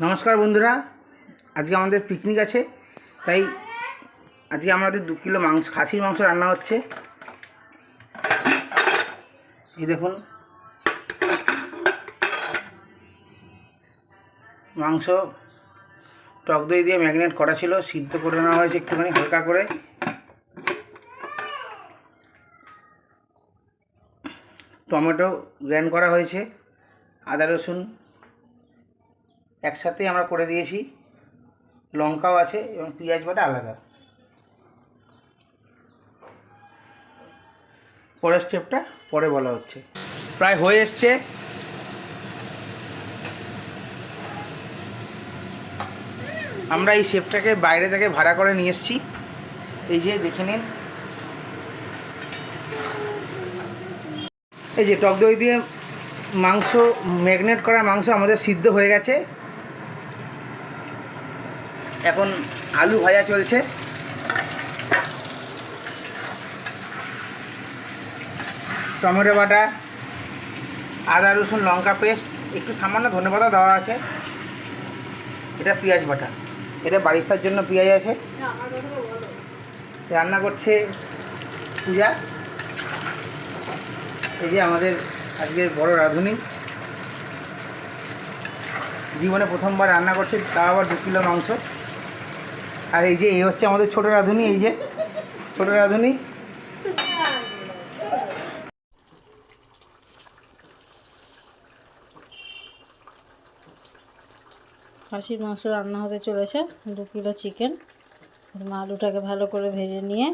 নমস্কার বন্ধুরা, আজকে আমাদের পিকনিক আছে, তাই আজকে আমাদের 2 কিলো মাংস, খাসির মাংস রান্না হচ্ছে। এই দেখুন, মাংস টক দই দিয়ে ম্যারিনেট করা ছিল, সিদ্ধ করে নেওয়া হয়েছে একটুখানি হালকা করে। টমেটো গ্রাইন্ড করা হয়েছে, আদা রসুন একসাথে আমরা করে দিয়েছি, লঙ্কাও আছে এবং পেঁয়াজ বাটা আলাদা। পরের স্টেপটা পরে বলা হচ্ছে। প্রায় হয়ে এসছে। আমরা এই শেফটাকে বাইরে থেকে ভাড়া করে নিয়ে এসেছি। এই যে দেখে নিন, এই যে টক দই দিয়ে মাংস, ম্যারিনেট করা মাংস আমাদের সিদ্ধ হয়ে গেছে। এখন আলু ভাজা চলছে। টমেটো বাটা, আদা রসুন লঙ্কা পেস্ট, একটু সামান্য ধনেপাতা দেওয়া আছে। এটা পেঁয়াজ বাটা, এটা বারিস্তার জন্য পেঁয়াজ আছে। রান্না করছে পূজা। এই যে আমাদের আজকের বড় রাঁধুনি, জীবনে প্রথমবার রান্না করছে, তা আবার 2 কিলো মাংস। আর এই যে এই হচ্ছে আমাদের ছোট রাঁধুনি, এই যে ছোট রাঁধুনি। খাসির মাংস রান্না হতে চলেছে। 2 কিলো চিকেন। আলুটাকে ভালো করে ভেজে নিয়ে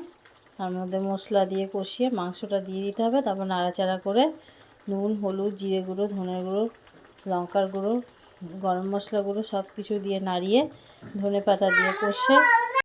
তার মধ্যে মশলা দিয়ে কষিয়ে মাংসটা দিয়ে দিতে হবে। তারপর নাড়াচাড়া করে নুন, হলুদ, জিরে গুঁড়ো, ধনের গুঁড়ো, লঙ্কার গুঁড়ো, গরম মশলা গুঁড়ো সব কিছু দিয়ে নাড়িয়ে ধনেপাতা দিয়ে কষে